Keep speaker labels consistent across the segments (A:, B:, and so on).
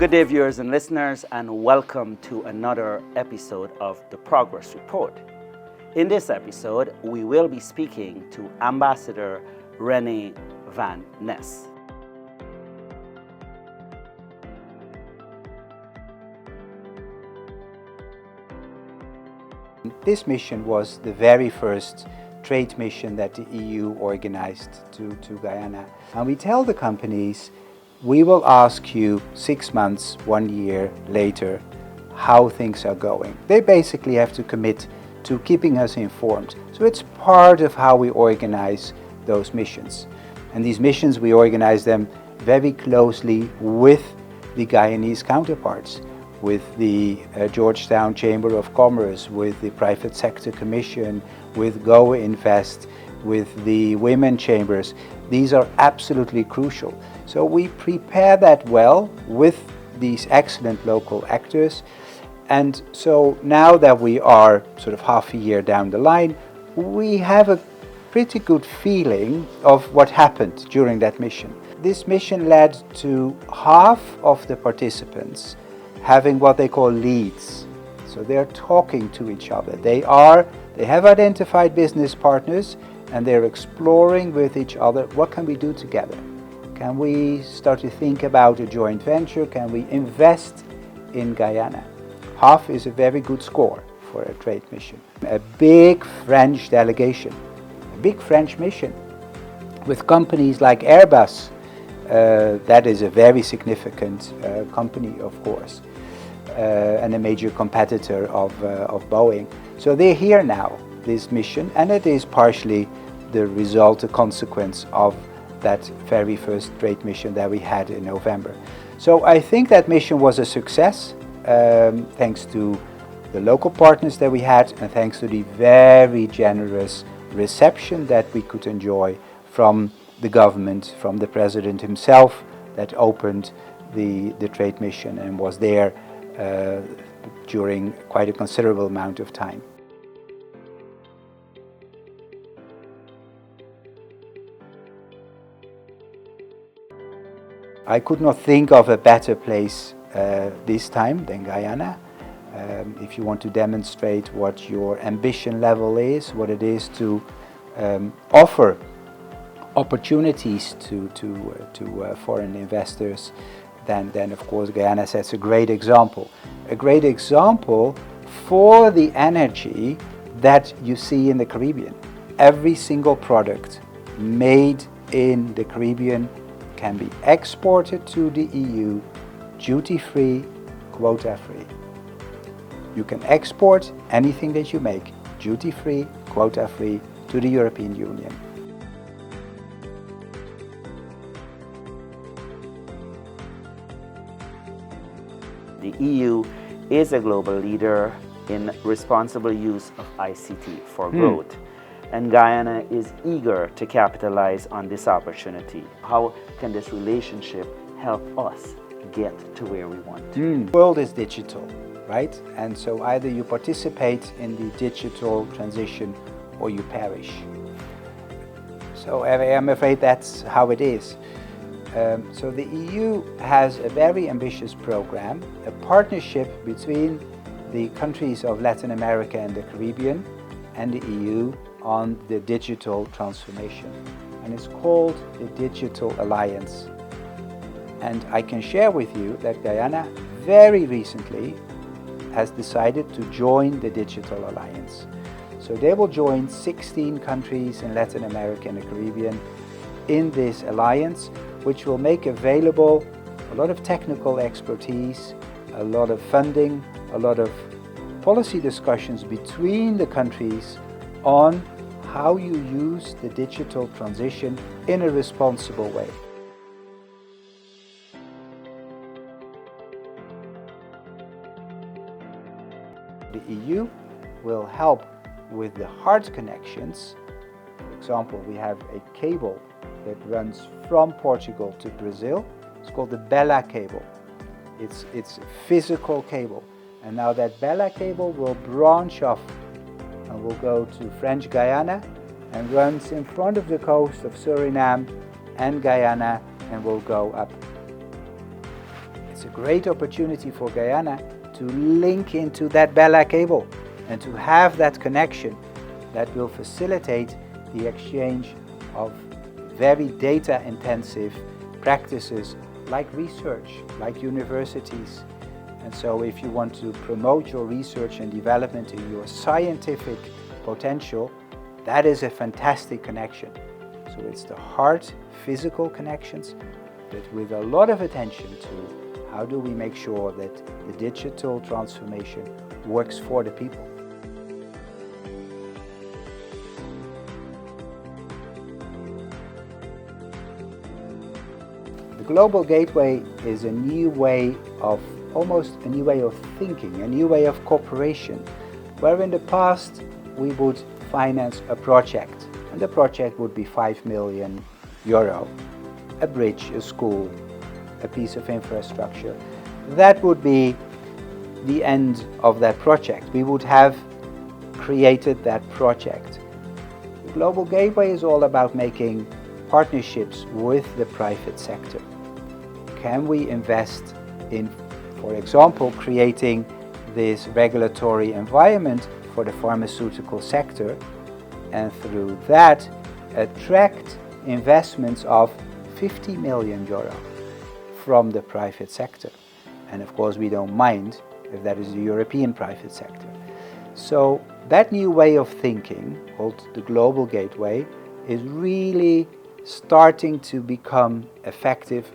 A: Good day, viewers and listeners, and welcome to another episode of the Progress Report. In this episode, we will be speaking to Ambassador René van Ness.
B: This mission was the very first trade mission that the EU organized to Guyana. And we tell the companies, we will ask you 6 months, 1 year later, how things are going. They basically have to commit to keeping us informed. So it's part of how we organize those missions. And these missions, we organize them very closely with the Guyanese counterparts, with the Georgetown Chamber of Commerce, with the Private Sector Commission, with Go Invest, with the women chambers. These are absolutely crucial. So we prepare that well with these excellent local actors. And so now that we are sort of half a year down the line, we have a pretty good feeling of what happened during that mission. This mission led to half of the participants having what they call leads. So they're talking to each other. They have identified business partners and they're exploring with each other, what can we do together? Can we start to think about a joint venture? Can we invest in Guyana? Half is a very good score for a trade mission. A big French delegation, a big French mission with companies like Airbus. That is a very significant company, of course, and a major competitor of Boeing. So they're here now, this mission, and it is partially the result, a consequence of that very first trade mission that we had in November. So I think that mission was a success, thanks to the local partners that we had and thanks to the very generous reception that we could enjoy from the government, from the president himself, that opened the trade mission and was there during quite a considerable amount of time. I could not think of a better place this time than Guyana. If you want to demonstrate what your ambition level is, what it is to offer opportunities to foreign investors, then of course Guyana sets a great example. A great example for the energy that you see in the Caribbean. Every single product made in the Caribbean can be exported to the EU duty-free, quota-free. You can export anything that you make duty-free, quota-free to the European Union.
A: The EU is a global leader in responsible use of ICT for growth. And Guyana is eager to capitalize on this opportunity. How can this relationship help us get to where we want to?
B: The world is digital, right? And so either you participate in the digital transition or you perish. So I'm afraid that's how it is. So the EU has a very ambitious program, a partnership between the countries of Latin America and the Caribbean and the EU on the digital transformation. And it's called the Digital Alliance. And I can share with you that Guyana very recently has decided to join the Digital Alliance. So they will join 16 countries in Latin America and the Caribbean in this alliance, which will make available a lot of technical expertise, a lot of funding, a lot of policy discussions between the countries on how you use the digital transition in a responsible way. The EU will help with the hard connections. For example, we have a cable that runs from Portugal to Brazil. It's called the Bella cable. It's a physical cable. And now that Bella cable will branch off and will go to French Guyana and runs in front of the coast of Suriname and Guyana and will go up. It's it's a great opportunity for Guyana to link into that Bella cable and to have that connection that will facilitate the exchange of very data-intensive practices like research, like universities. And so if you want to promote your research and development in your scientific potential, that is a fantastic connection. So it's the hard, physical connections, but with a lot of attention to how do we make sure that the digital transformation works for the people. The Global Gateway is a new way of, almost a new way of thinking, a new way of cooperation, where in the past we would finance a project, and the project would be €5 million, a bridge, a school, a piece of infrastructure. That would be the end of that project. We would have created that project. The Global Gateway is all about making partnerships with the private sector. Can we invest in, for example, creating this regulatory environment for the pharmaceutical sector, and through that attract investments of €50 million from the private sector. And of course we don't mind if that is the European private sector. So that new way of thinking, called the Global Gateway, is really starting to become effective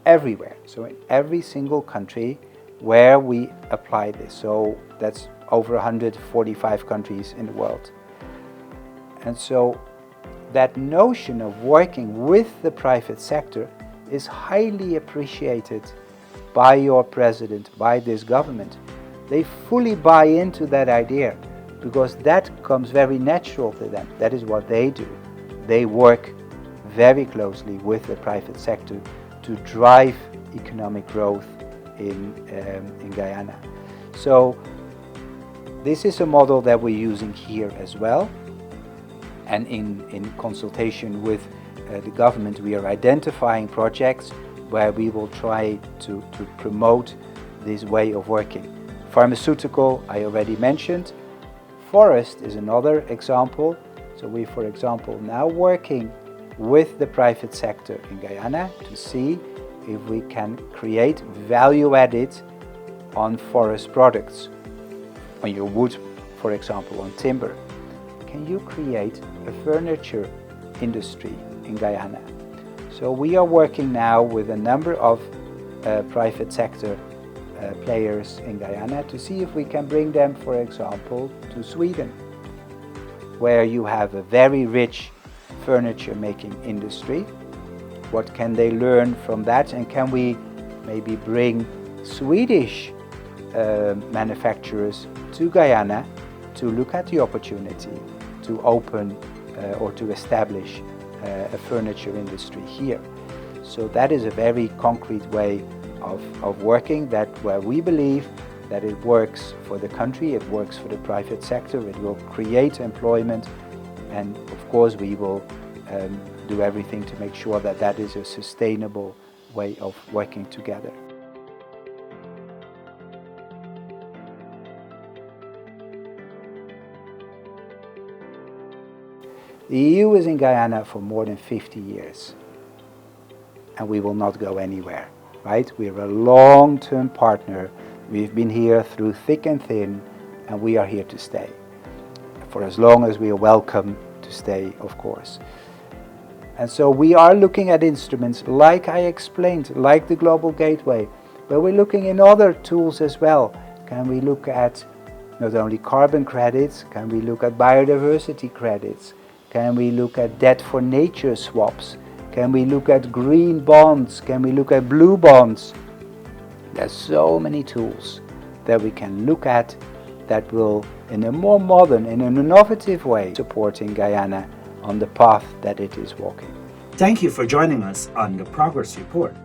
B: everywhere. So in every single country where we apply this. So that's over 145 countries in the world. And so that notion of working with the private sector is highly appreciated by your president, by this government. They fully buy into that idea because that comes very natural to them. That is what they do. They work very closely with the private sector to drive economic growth in Guyana. So this is a model that we're using here as well. And in consultation with the government, we are identifying projects where we will try to promote this way of working. Pharmaceutical, I already mentioned. Forest is another example. So we, for example, now working with the private sector in Guyana to see if we can create value added on forest products. On your wood, for example, on timber. Can you create a furniture industry in Guyana? So we are working now with a number of private sector players in Guyana to see if we can bring them, for example, to Sweden, where you have a very rich furniture making industry. What can they learn from that, and can we maybe bring Swedish manufacturers to Guyana to look at the opportunity to open or to establish a furniture industry here. So that is a very concrete way of working, that where we believe that it works for the country, it works for the private sector, it will create employment, and of course we will do everything to make sure that that is a sustainable way of working together. The EU is in Guyana for more than 50 years, and we will not go anywhere, right? We're a long-term partner. We've been here through thick and thin, and we are here to stay. For as long as we are welcome to stay, of course. And so we are looking at instruments like I explained, like the Global Gateway, but we're looking in other tools as well. Can we look at not only carbon credits, can we look at biodiversity credits? Can we look at debt for nature swaps? Can we look at green bonds? Can we look at blue bonds? There's so many tools that we can look at that will, in a more modern, in an innovative way, supporting Guyana on the path that it is walking.
A: Thank you for joining us on the Progress Report.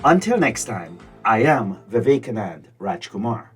A: Until next time, I am Vivekanand Rajkumar.